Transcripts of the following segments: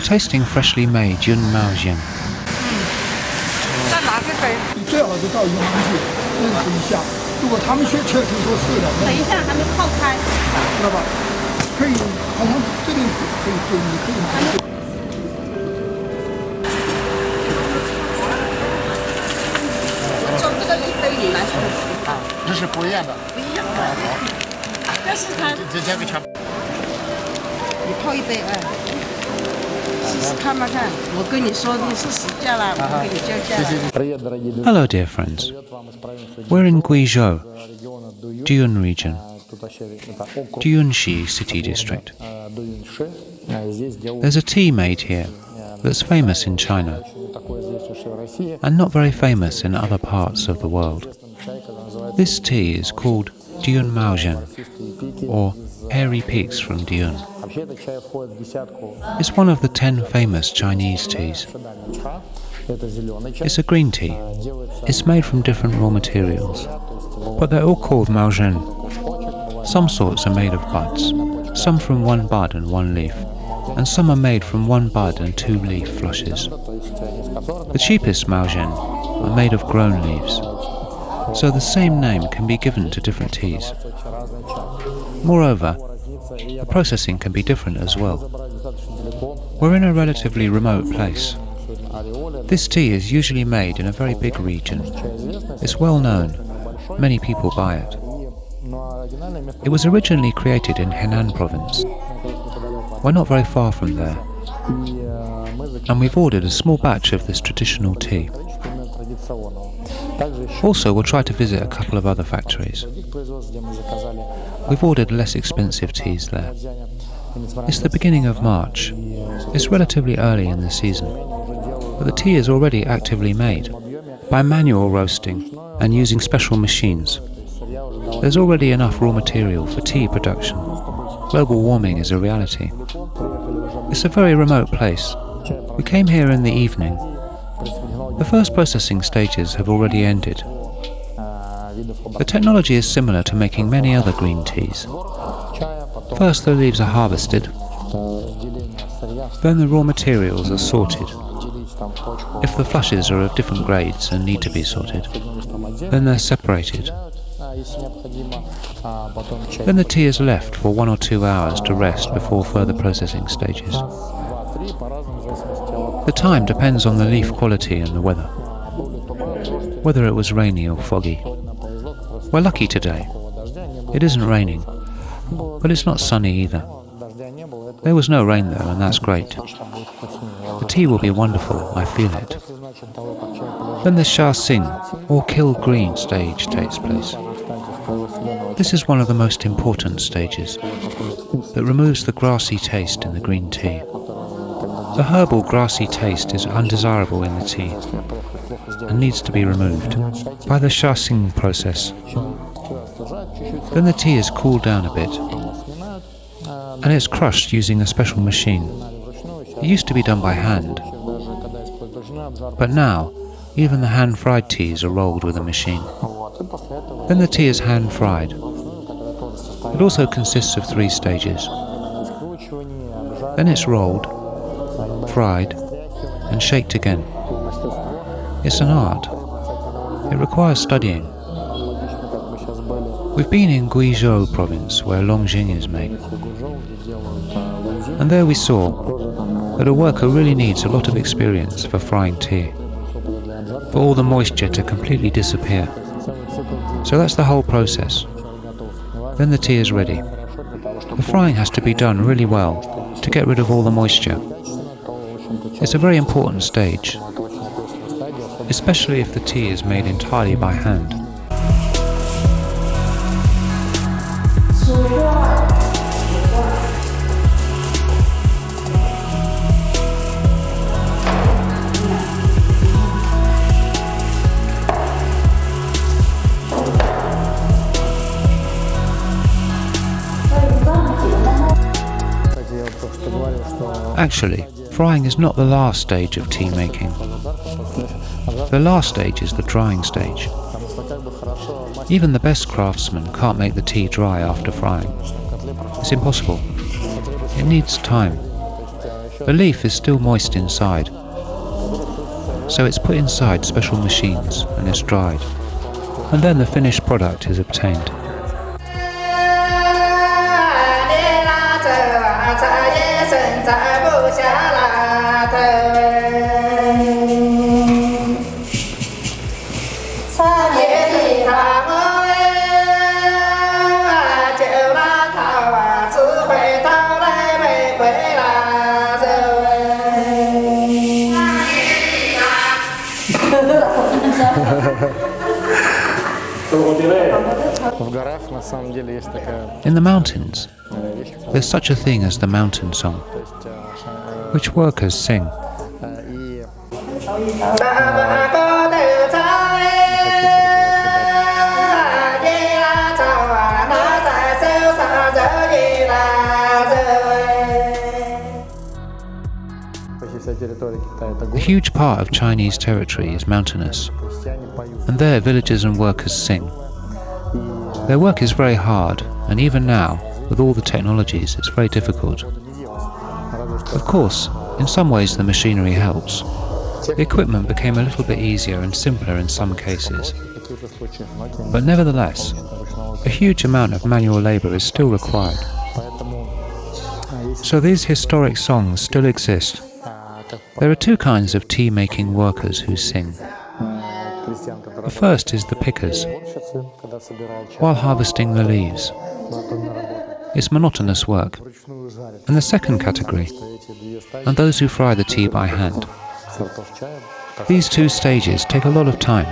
tasting freshly made Yun Mao Jian. 再拿个杯。你最好是到银行去认识一下，如果他们确实说是的，等一下还没泡开，知道吧？可以，好像这个可以对，你可以拿。从这个一杯里来说，这是不一样的。不一样的。但是它，这加个强。你泡一杯哎，试试看嘛看。我跟你说你是实价了，我给你降价了。Hello, dear friends. We're in Guizhou, Diyun region, Diyunshi city district. There's a tea made here that's famous in China and not very famous in other parts of the world. This tea is called Diyun Mao Jian, or Hairy Peaks from Diyun. It's one of the 10 famous Chinese teas. It's a green tea. It's made from different raw materials, but they're all called Mao Jian. Some sorts are made of buds, some from one bud and one leaf, and some are made from one bud and 2 leaf flushes. The cheapest Mao Jian are made of grown leaves, so the same name can be given to different teas. Moreover, the processing can be different as well. We're in a relatively remote place. This tea is usually made in a very big region. It's well known. Many people buy it. It was originally created in Henan province. We're not very far from there, and we've ordered a small batch of this traditional tea. Also, we'll try to visit a couple of other factories. We've ordered less expensive teas there. It's the beginning of March. It's relatively early in the season, but the tea is already actively made by manual roasting and using special machines. There's already enough raw material for tea production. Global warming is a reality. It's a very remote place. We came here in the evening. The first processing stages have already ended. The technology is similar to making many other green teas. First the leaves are harvested, then the raw materials are sorted. If the flushes are of different grades and need to be sorted, then they're separated. Then the tea is left for 1 or 2 hours to rest before further processing stages. The time depends on the leaf quality and the weather, whether it was rainy or foggy. We're lucky today. It isn't raining, but it's not sunny either. There was no rain though, and that's great. The tea will be wonderful, I feel it. Then the Sha Sing, or kill green stage takes place. This is one of the most important stages that removes the grassy taste in the green tea. The herbal grassy taste is undesirable in the tea and needs to be removed by the Sha Sing process. Then the tea is cooled down a bit and it's crushed using a special machine. It used to be done by hand, but now even the hand-fried teas are rolled with a machine. Then the tea is hand-fried. It also consists of 3 stages. Then it's rolled, fried, and shaked again. It's an art. It requires studying. We've been in Guizhou province where Longjing is made. And there we saw that a worker really needs a lot of experience for frying tea, for all the moisture to completely disappear. So that's the whole process. Then the tea is ready. The frying has to be done really well to get rid of all the moisture. It's a very important stage, especially if the tea is made entirely by hand. Actually, frying is not the last stage of tea making. The last stage is the drying stage. Even the best craftsmen can't make the tea dry after frying. It's impossible. It needs time. The leaf is still moist inside, so it's put inside special machines and is dried, and then the finished product is obtained. In the mountains, there's such a thing as the mountain song, which workers sing. A huge part of Chinese territory is mountainous, and there villagers and workers sing. Their work is very hard, and even now, with all the technologies, it's very difficult. Of course, in some ways the machinery helps. The equipment became a little bit easier and simpler in some cases. But nevertheless, a huge amount of manual labor is still required. So these historic songs still exist. There are two kinds of tea-making workers who sing. The first is the pickers, while harvesting the leaves. It's monotonous work. And the second category are those who fry the tea by hand. These two stages take a lot of time,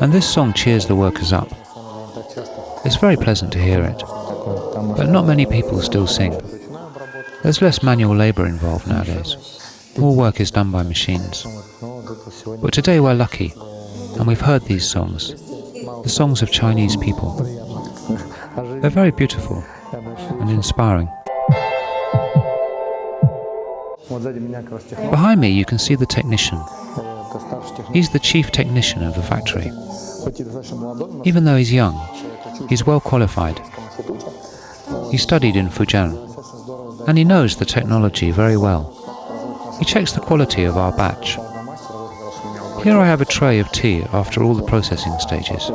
and this song cheers the workers up. It's very pleasant to hear it, but not many people still sing. There's less manual labor involved nowadays. More work is done by machines. But today we're lucky, and we've heard these songs, the songs of Chinese people. They're very beautiful and inspiring. Behind me you can see the technician. He's the chief technician of the factory. Even though he's young, he's well qualified. He studied in Fujian, and he knows the technology very well. He checks the quality of our batch. Here I have a tray of tea after all the processing stages.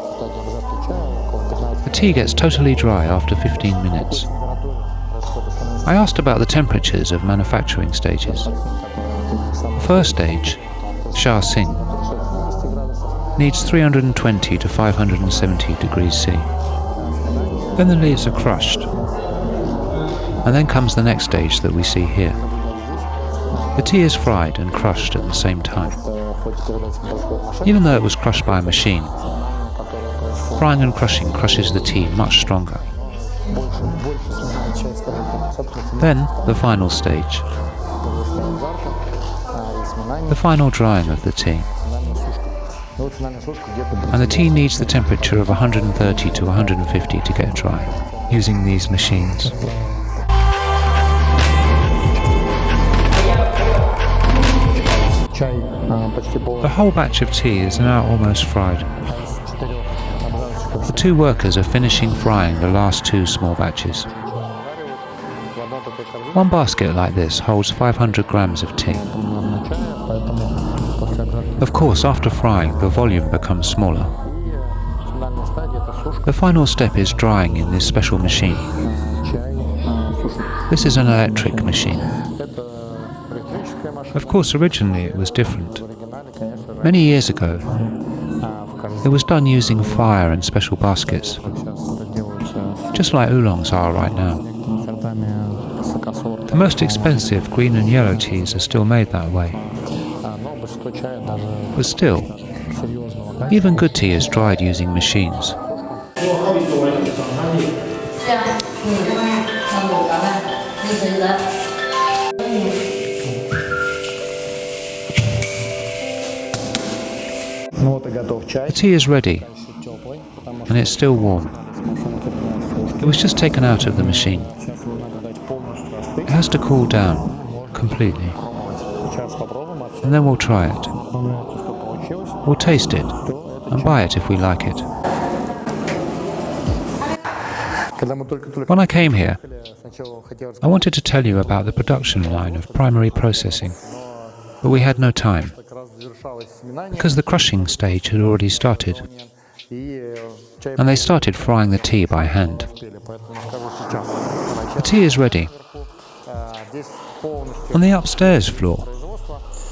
The tea gets totally dry after 15 minutes. I asked about the temperatures of manufacturing stages. The first stage, Sha Sing, needs 320 to 570 degrees C. Then the leaves are crushed. And then comes the next stage that we see here. The tea is fried and crushed at the same time. Even though it was crushed by a machine, frying and crushing crushes the tea much stronger. Then the final stage. The final drying of the tea. And the tea needs the temperature of 130 to 150 to get dry, using these machines. The whole batch of tea is now almost fried. The two workers are finishing frying the last two small batches. One basket like this holds 500 grams of tea. Of course, after frying, the volume becomes smaller. The final step is drying in this special machine. This is an electric machine. Of course, originally it was different. Many years ago, it was done using fire and special baskets, just like oolongs are right now. The most expensive green and yellow teas are still made that way. But still, even good tea is dried using machines. The tea is ready, and it's still warm. It was just taken out of the machine. It has to cool down completely, and then we'll try it. We'll taste it and buy it if we like it. When I came here, I wanted to tell you about the production line of primary processing, but we had no time, because the crushing stage had already started, and they started frying the tea by hand. The tea is ready. On the upstairs floor,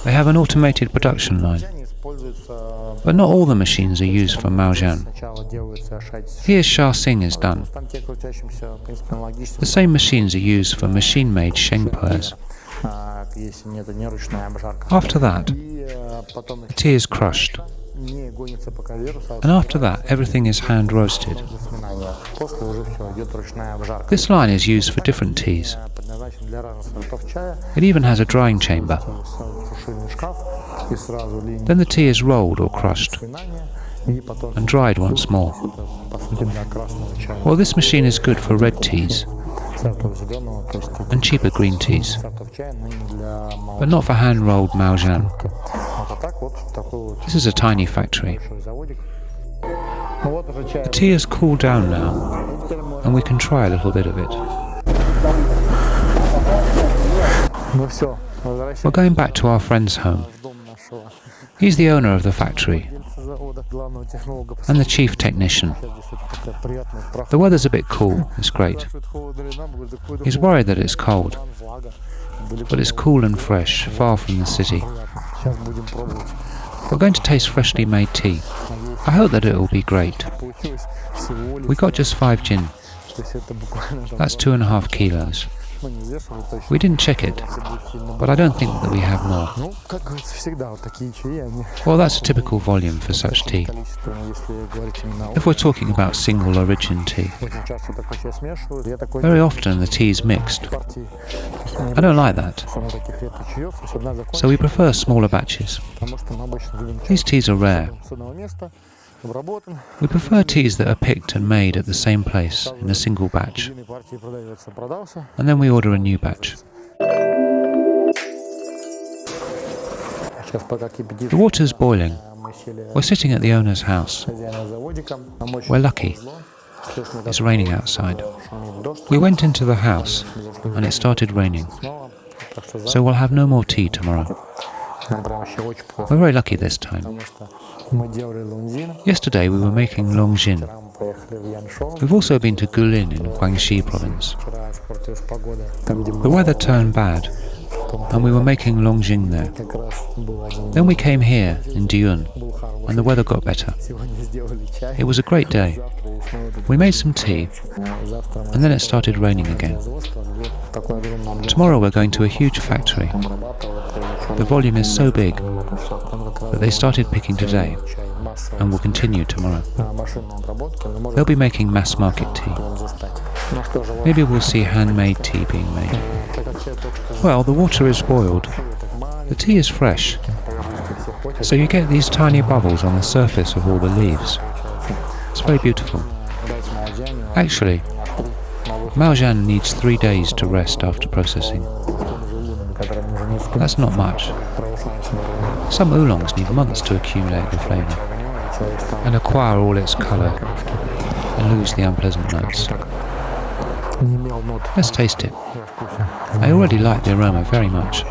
they have an automated production line, but not all the machines are used for Mao Jian. Here Xing is done. The same machines are used for machine-made sheng pearls. After that, the tea is crushed, and after that everything is hand roasted. This line is used for different teas. It even has a drying chamber. Then the tea is rolled or crushed and dried once more. Well, this machine is good for red teas and cheaper green teas, but not for hand-rolled Mao Jian. This is a tiny factory. The tea has cooled down now, and we can try a little bit of it. We're going back to our friend's home. He's the owner of the factory and the chief technician. The weather's a bit cool, it's great. He's worried that it's cold, but it's cool and fresh, far from the city. We're going to taste freshly made tea. I hope that it will be great. We got just 5 gin. That's 2.5 kilos. We didn't check it, but I don't think that we have more. Well, that's a typical volume for such tea. If we're talking about single origin tea, very often the tea is mixed. I don't like that, so we prefer smaller batches. These teas are rare. We prefer teas that are picked and made at the same place in a single batch, and then we order a new batch. The water's boiling. We're sitting at the owner's house. We're lucky. It's raining outside. We went into the house and it started raining, so we'll have no more tea tomorrow. We're very lucky this time. Yesterday we were making longjin. We've also been to Guilin in Guangxi province. The weather turned bad, and we were making longjin there. Then we came here in Diyun, and the weather got better. It was a great day. We made some tea, and then it started raining again. Tomorrow we're going to a huge factory. The volume is so big that they started picking today and will continue tomorrow. They'll be making mass market tea. Maybe we'll see handmade tea being made. Well, the water is boiled. The tea is fresh. So you get these tiny bubbles on the surface of all the leaves. It's very beautiful. Actually, Mao Jian needs 3 days to rest after processing. That's not much. Some oolongs need months to accumulate the flavour and acquire all its colour and lose the unpleasant notes. Let's taste it. I already like the aroma very much.